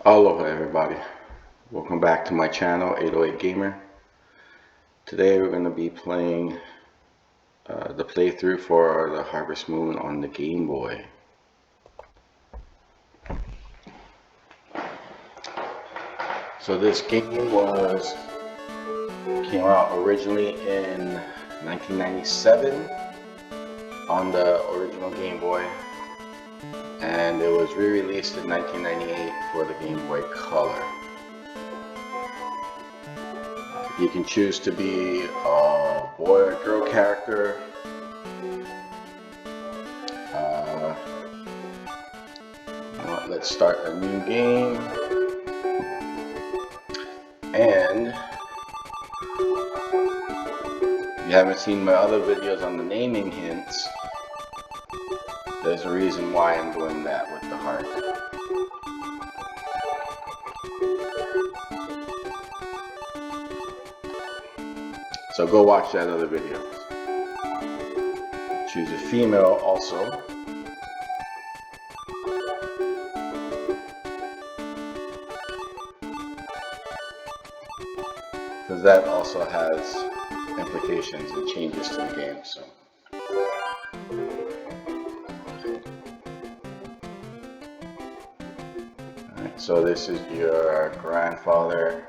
Aloha everybody, welcome back to my channel 808 Gamer. Today we're going to be playing the playthrough for the Harvest Moon on the Game Boy. So this game came out originally in 1997 on the original Game Boy, and it was re-released in 1998 for the Game Boy Color. You can choose to be a boy or girl character. Let's start a new game. And if you haven't seen my other videos on the naming hints, there's a reason why I'm doing that with the heart. So go watch that other video. Choose a female also. Because that also has implications and changes to the game. Alright, so this is your grandfather.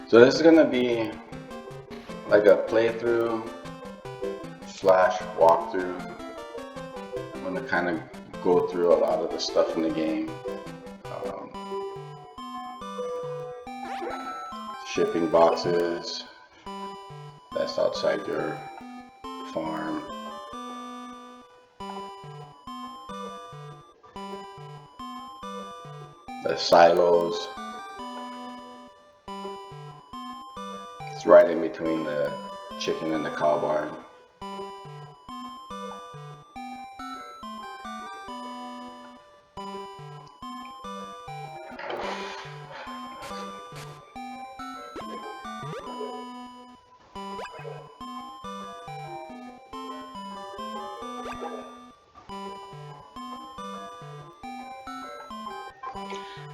So this is going to be like a playthrough slash walkthrough. I'm going to kind of go through a lot of the stuff in the game. Shipping boxes, that's outside your farm. The silos. It's right in between the chicken and the cow barn.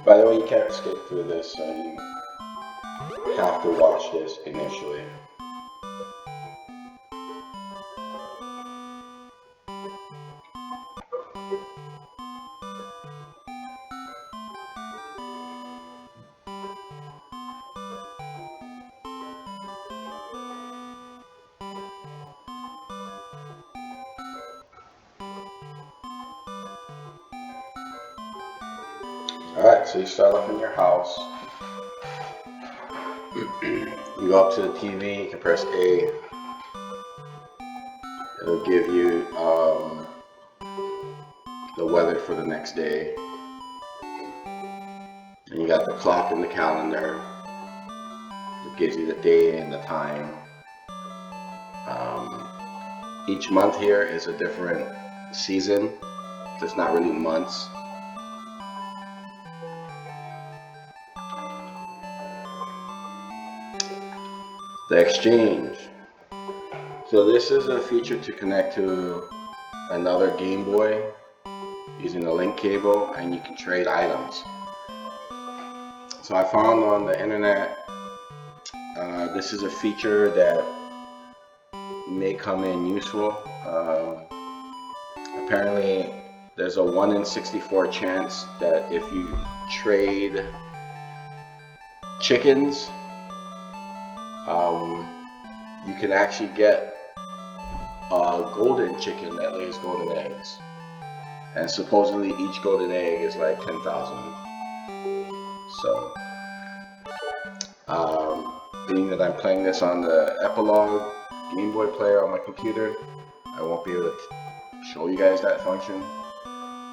By the way, you can't skip through this, so you have to watch this initially. Alright, so you start off in your house. You go up to the TV, you can press A. It'll give you the weather for the next day. And you got the clock in the calendar. It gives you the day and the time. Each month here is a different season. So it's not really months. The exchange. So this is a feature to connect to another Game Boy using a link cable, and you can trade items. So I found on the internet this is a feature that may come in useful. Apparently there's a 1 in 64 chance that if you trade chickens, you can actually get a golden chicken that lays golden eggs, and supposedly each golden egg is like 10,000. So being that I'm playing this on the Epilogue Game Boy player on my computer, I won't be able to show you guys that function,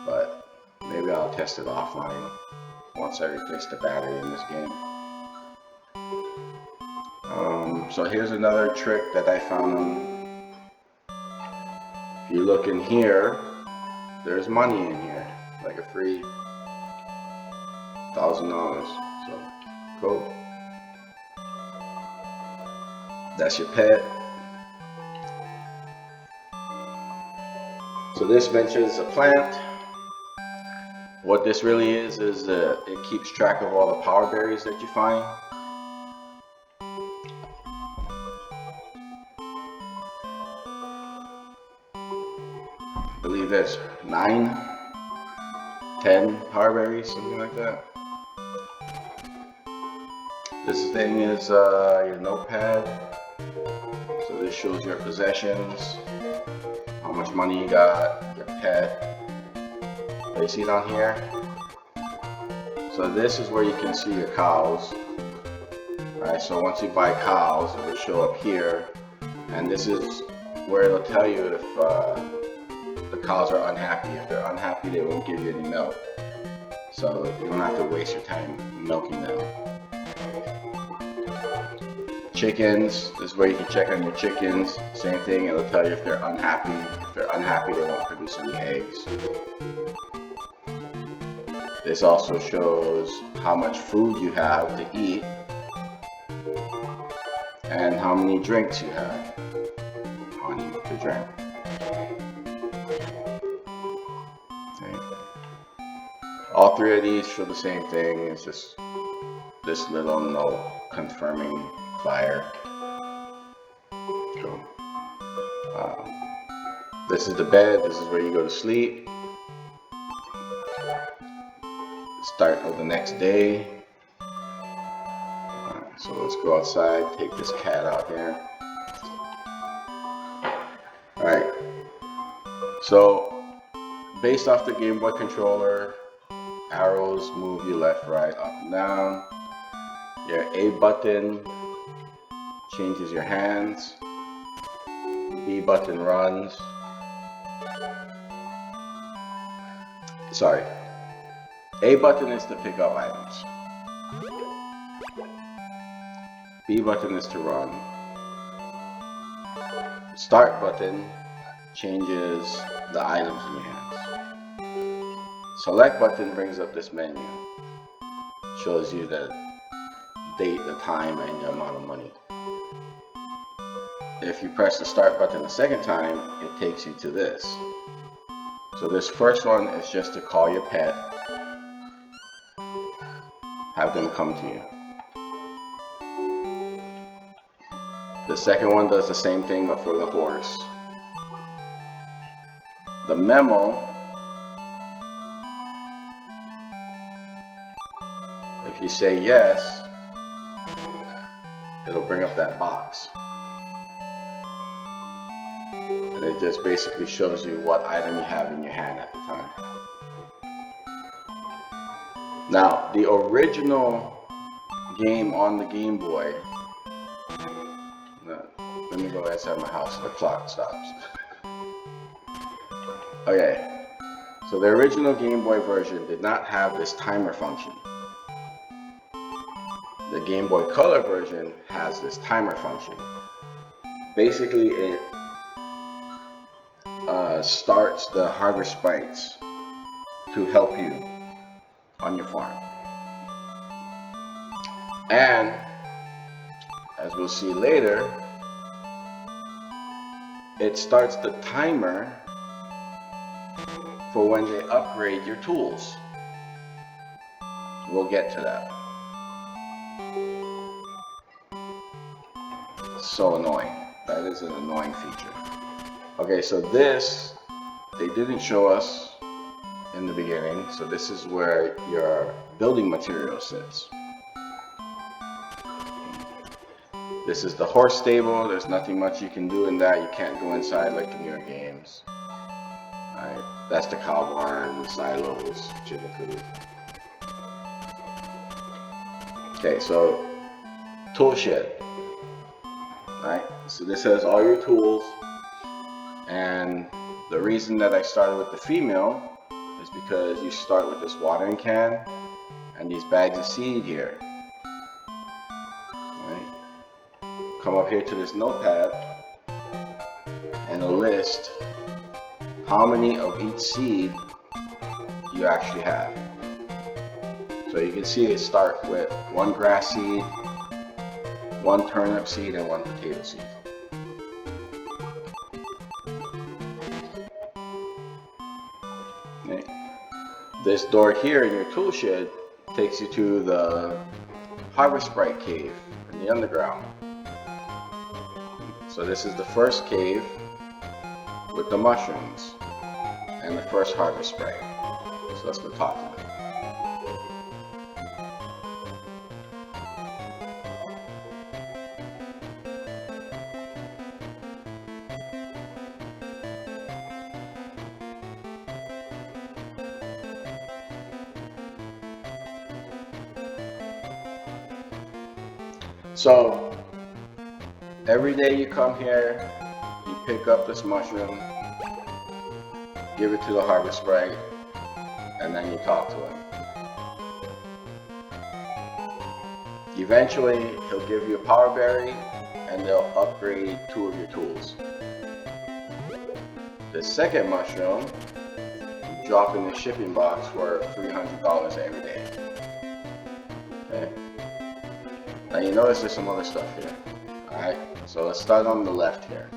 but maybe I'll test it offline once I replace the battery in this game. So here's another trick that I found. If you look in here, there's money in here, like a free $1,000. So cool. That's your pet. So this mentions a plant. What this really is it keeps track of all the power berries that you find. I believe there's 9, 10 power berries, something like that. This thing is your notepad. So this shows your possessions, how much money you got, your pet. You see it on here? So this is where you can see your cows. Alright, so once you buy cows, it will show up here. And this is where it'll tell you if the cows are unhappy. If they're unhappy, they won't give you any milk. So you don't have to waste your time milking them. Chickens, this is where you can check on your chickens. Same thing, it'll tell you if they're unhappy. If they're unhappy, they won't produce any eggs. This also shows how much food you have to eat and how many drinks you have on you to drink. Okay. All three of these show the same thing. It's just this little note confirming fire. So, this is the bed. This is where you go to sleep. Start of the next day. So let's go outside, take this cat out here. Alright, so based off the Game Boy controller, arrows move you left, right, up and down. Your A button changes your hands. B button runs. Sorry. A button is to pick up items. B button is to run. Start button changes the items in your hands. Select button brings up this menu. Shows you the date, the time, and the amount of money. If you press the start button the second time, it takes you to this. So this first one is just to call your pet. Have them come to you. The second one does the same thing but for the horse. The memo, if you say yes, it'll bring up that box. And it just basically shows you what item you have in your hand at the time. Now, the original game on the Game Boy, let me go inside my house so the clock stops. Okay, so the original Game Boy version did not have this timer function. The Game Boy Color version has this timer function. Basically, it starts the harvest sprites to help you on your farm. And as we'll see later, it starts the timer for when they upgrade your tools. We'll get to that. So annoying. That is an annoying feature. Okay, so this, they didn't show us in the beginning. So this is where your building material sits. This is the horse stable. There's nothing much you can do in that. You can't go inside like the newer games. Alright, that's the cow barn, the silos, chicken coop. Okay, so tool shed. Right? So this has all your tools, and the reason that I started with the female is because you start with this watering can and these bags of seed here. Right? Come up here to this notepad and it'll list how many of each seed you actually have. So you can see it start with one grass seed, one turnip seed, and one potato seed. Okay. This door here in your tool shed takes you to the Harvest Sprite cave in the underground. So this is the first cave with the mushrooms and the first Harvest Sprite. So let's go talk to them. So every day you come here, you pick up this mushroom, give it to the Harvest Sprite, and then you talk to him. Eventually, he'll give you a power berry, and they'll upgrade 2 of your tools. The second mushroom, you drop in the shipping box for $300 every day. Okay. Now you notice there's some other stuff here. Alright, so let's start on the left here.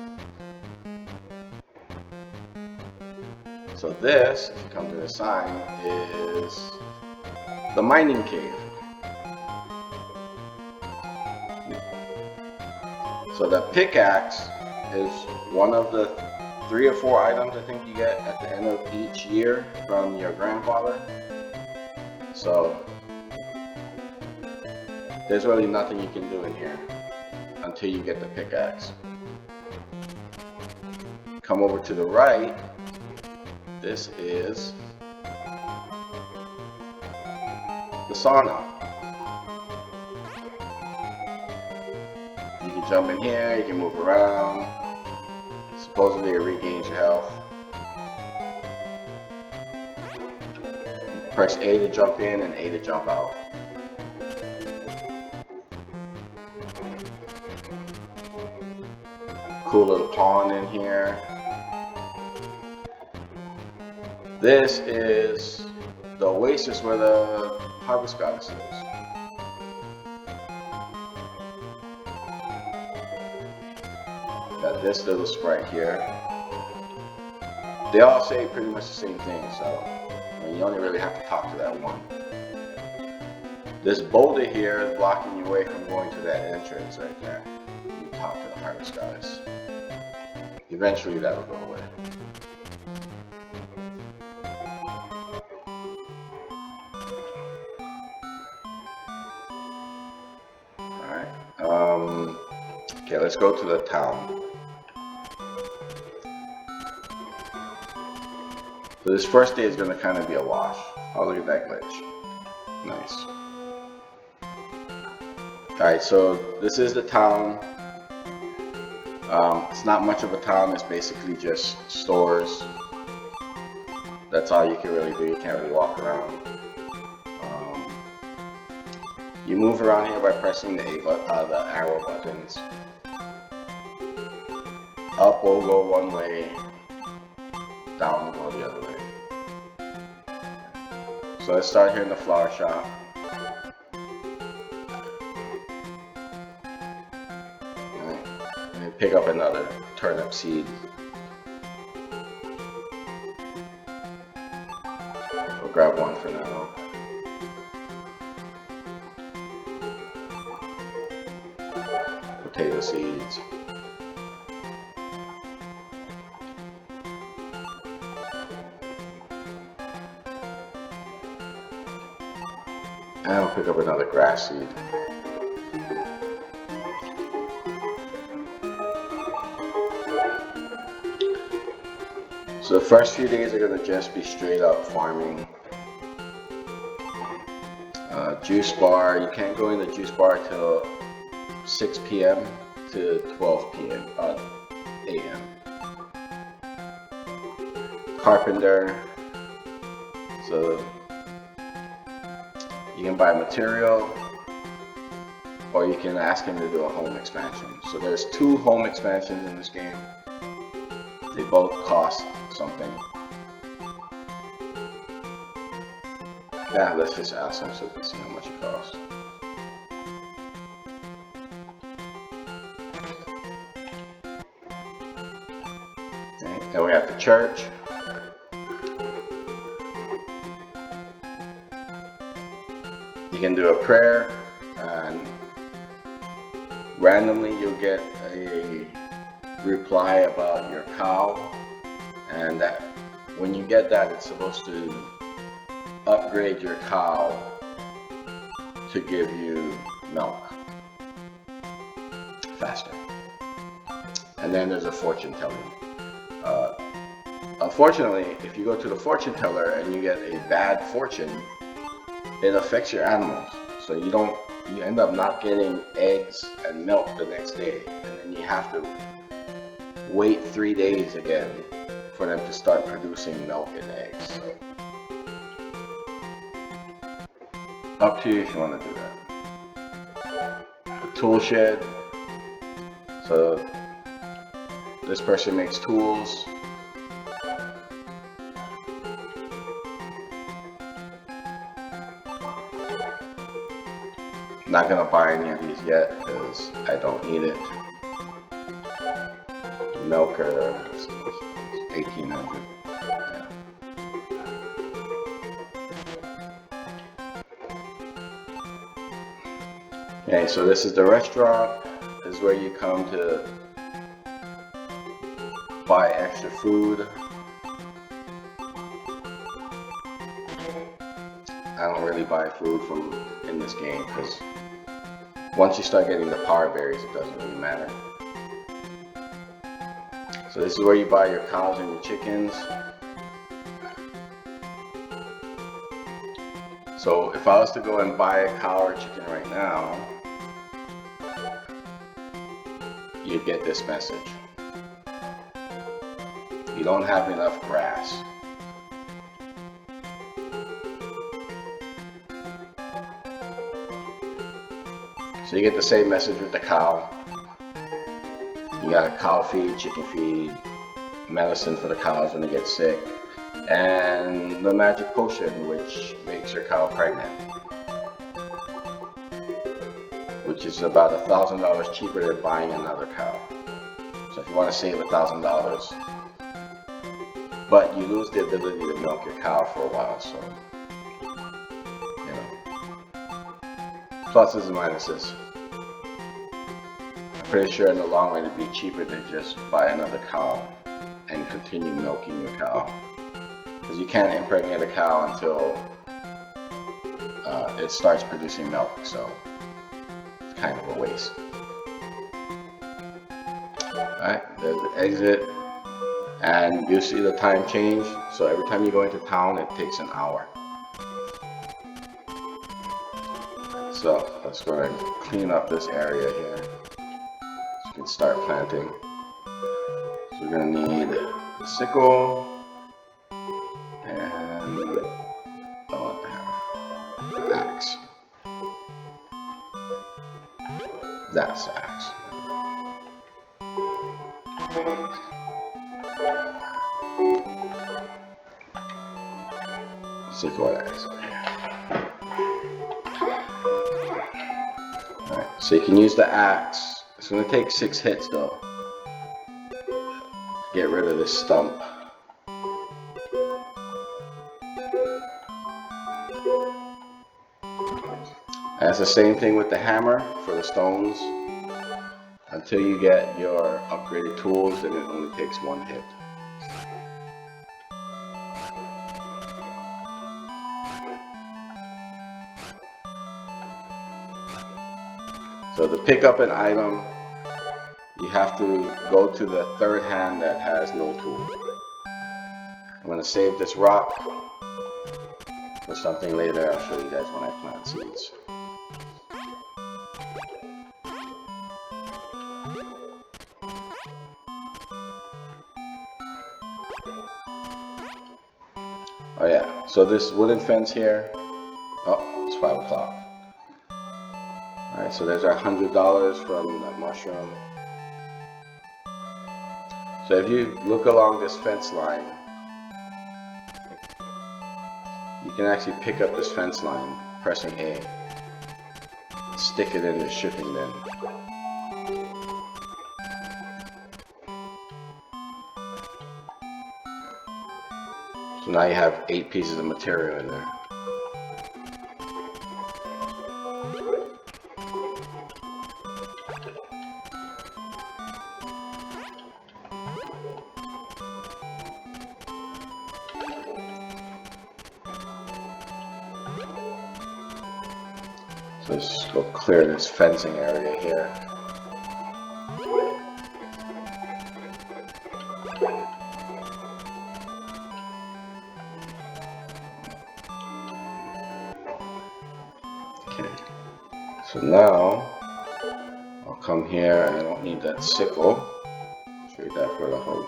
So this, if you come to the sign, is the mining cave. So the pickaxe is one of the 3 or 4 items I think you get at the end of each year from your grandfather. So there's really nothing you can do in here until you get the pickaxe. Come over to the right. This is the sauna. You can jump in here, you can move around. Supposedly it regains your health. Press A to jump in and A to jump out. Cool little pond in here. This is the oasis where the Harvest Goddess is. Got this little sprite here. They all say pretty much the same thing, so I mean, you only really have to talk to that one. This boulder here is blocking you away from going to that entrance right there. You talk to the Harvest Goddess. Eventually that will go away. Alright. Okay, let's go to the town. So this first day is going to kind of be a wash. Oh, look at that glitch. Nice. Alright, so this is the town. It's not much of a town, it's basically just stores. That's all you can really do, you can't really walk around. You move around here by pressing the arrow buttons. Up will go one way, down will go the other way. So let's start here in the flower shop. And pick up another turnip seed. We'll grab one for now. Potato seeds. And I'll pick up another grass seed. So the first few days are going to just be straight up farming. Juice bar, you can't go in the juice bar till 6 p.m. to 12 p.m. a.m. Carpenter, so you can buy material, or you can ask him to do a home expansion. So there's 2 home expansions in this game. They both cost something. Yeah, let's just ask him so we can see how much it costs. Okay, then we have the church. You can do a prayer, and randomly you'll get a reply about your cow, and that when you get that, it's supposed to upgrade your cow to give you milk faster. And then there's a fortune telling. Unfortunately, if you go to the fortune teller and you get a bad fortune, it affects your animals. So you end up not getting eggs and milk the next day, and then you have to wait 3 days again for them to start producing milk and eggs. Up to you if you want to do that. The tool shed. So this person makes tools. Not gonna buy any of these yet because I don't need it. Milker, 1800. Yeah. Okay, so this is the restaurant. This is where you come to buy extra food. I don't really buy food in this game because once you start getting the power berries, it doesn't really matter. So this is where you buy your cows and your chickens. So if I was to go and buy a cow or chicken right now, you'd get this message. You don't have enough grass. So you get the same message with the cow. You got a cow feed, chicken feed, medicine for the cows when they get sick, and the magic potion which makes your cow pregnant, which is about $1,000 cheaper than buying another cow. So if you want to save $1,000, but you lose the ability to milk your cow for a while, so you know, pluses and minuses. I'm pretty sure in the long run it'd be cheaper to just buy another cow and continue milking your cow, because you can't impregnate a cow until it starts producing milk, so it's kind of a waste. Alright, there's the exit, and you see the time change. So every time you go into town, it takes an hour. So let's go ahead and clean up this area here so you can start planting. So we're going to need the sickle and the axe. That's the axe. Sickle and axe. Alright, so you can use the axe. It's going to take 6 hits though. Get rid of this stump. And it's the same thing with the hammer for the stones. Until you get your upgraded tools, then it only takes 1 hit. So to pick up an item, you have to go to the third hand that has no tool. I'm going to save this rock for something later. I'll show you guys when I plant seeds. So this wooden fence here, oh, it's 5 o'clock. Alright, so there's our $100 from that mushroom. So if you look along this fence line, you can actually pick up this fence line pressing A. Stick it in the shipping bin. So now you have 8 pieces of material in there. So let's go clear this fencing area here. Okay. So now I'll come here, and I don't need that sickle. Trade that for the hoe.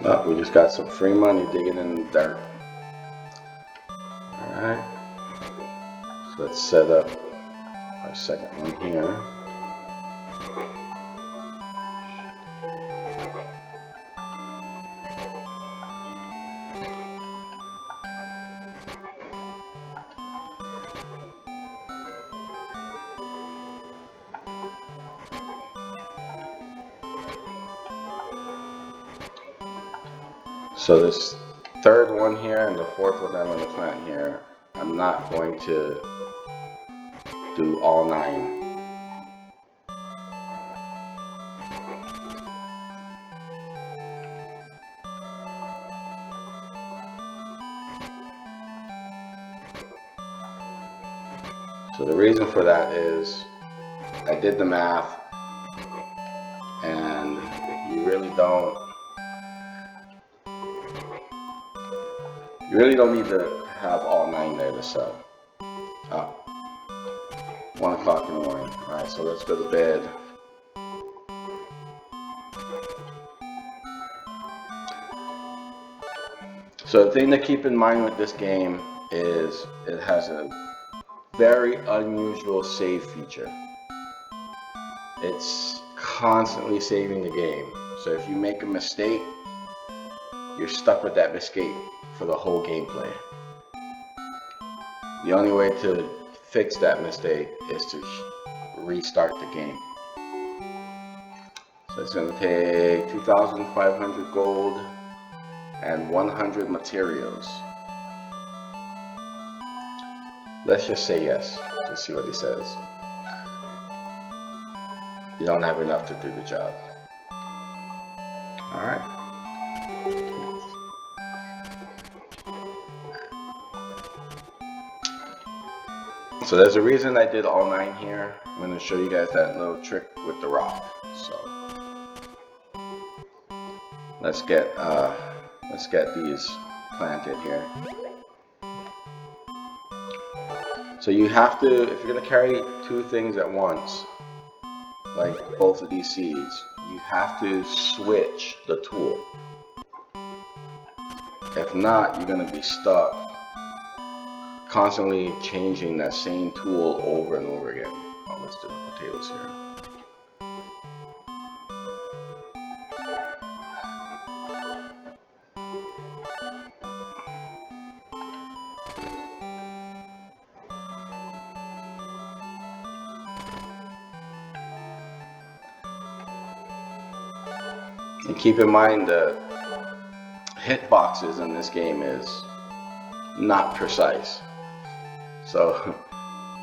Oh, we just got some free money digging in the dirt. Alright. So let's set up our second one here. So this third one here and the fourth one I'm going to plant here, I'm not going to do all 9. So the reason for that is I did the math, and you really don't need to have all 9 there to sell. 1 o'clock in the morning. Alright, so let's go to bed. So the thing to keep in mind with this game is it has a very unusual save feature. It's constantly saving the game. So if you make a mistake, you're stuck with that mistake for the whole gameplay. The only way to fix that mistake is to restart the game. So it's going to take 2,500 gold and 100 materials. Let's just say yes. Let's see what he says. You don't have enough to do the job. Alright. So there's a reason I did all 9 here. I'm going to show you guys that little trick with the rock. So let's get these planted here. So you have to, if you're going to carry 2 things at once, like both of these seeds, you have to switch the tool. If not, you're going to be stuck constantly changing that same tool over and over again. Oh, let's do the potatoes here. And keep in mind the hitboxes in this game is not precise. So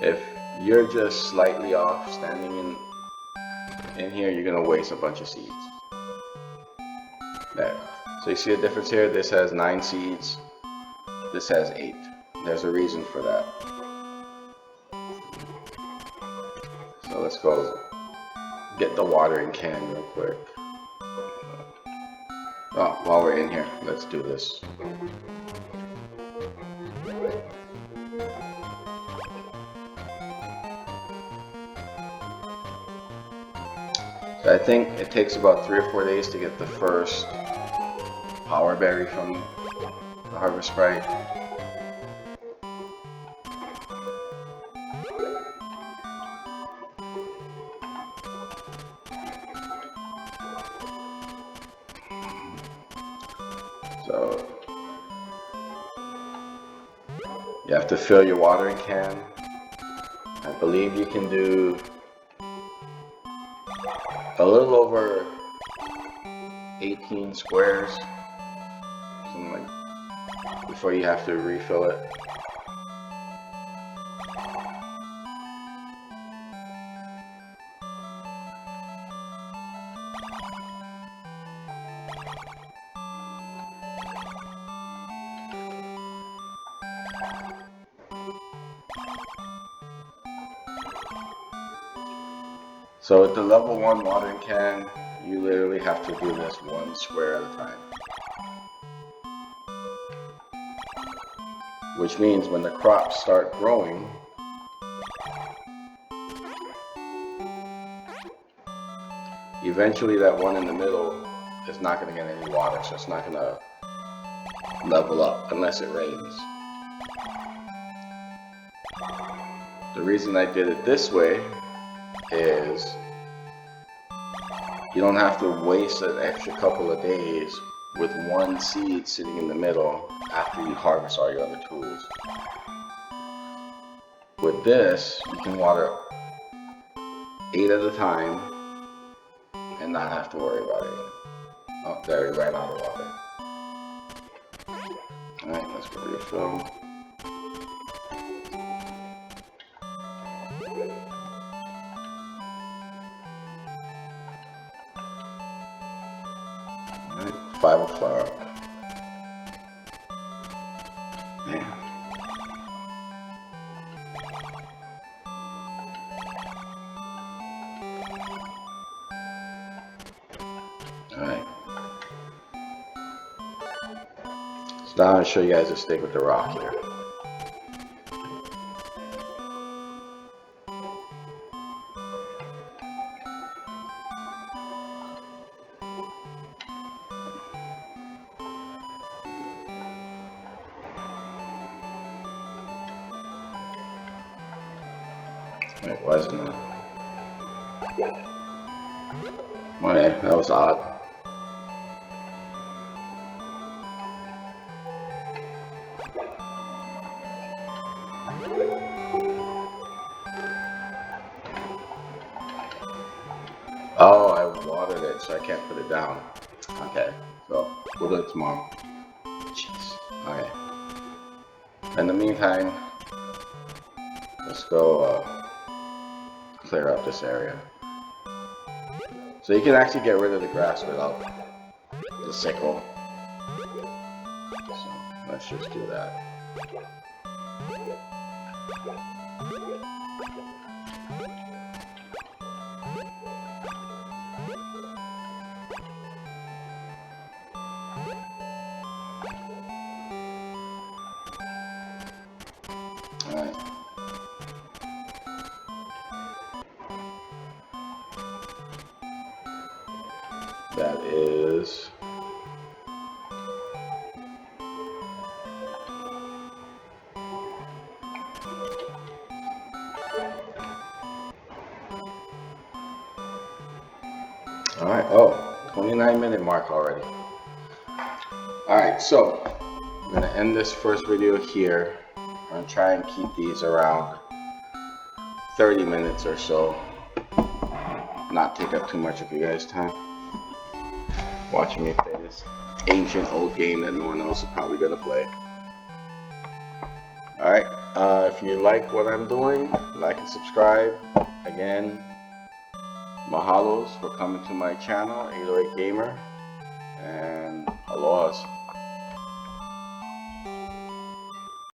if you're just slightly off standing in here, you're gonna waste a bunch of seeds. There. So you see the difference here? This has 9 seeds. This has 8. There's a reason for that. So let's go get the watering can real quick. Oh, while we're in here, let's do this. So I think it takes about 3 or 4 days to get the first power berry from the Harvest Sprite. So you have to fill your watering can. I believe you can do a little over 18 squares, something like, before you have to refill it. So with the level 1 watering can, you literally have to do this 1 square at a time. Which means when the crops start growing, eventually that one in the middle is not going to get any water, so it's not going to level up unless it rains. The reason I did it this way is you don't have to waste an extra couple of days with one seed sitting in the middle after you harvest all your other tools. With this, you can water 8 at a time and not have to worry about it. Oh, there, we ran out of water. Alright, let's go refill. Alright, 5 o'clock. Man. Alright. So now I'll show you guys a stick with the rock here. It wasn't. Okay, that was odd. Oh, I watered it, so I can't put it down. Okay, so we'll do it tomorrow. Jeez. Okay. In the meantime, let's go clear up this area. So you can actually get rid of the grass without the sickle. So let's just do that. Alright. That is alright. Oh, 29-minute mark already. Alright, so I'm gonna end this first video here. I'm gonna try and keep these around 30 minutes or so, not take up too much of you guys' time watching me play this ancient old game that no one else is probably gonna play. Alright, if you like what I'm doing, like and subscribe. Again, mahalos for coming to my channel, 808 Gamer, and aloha.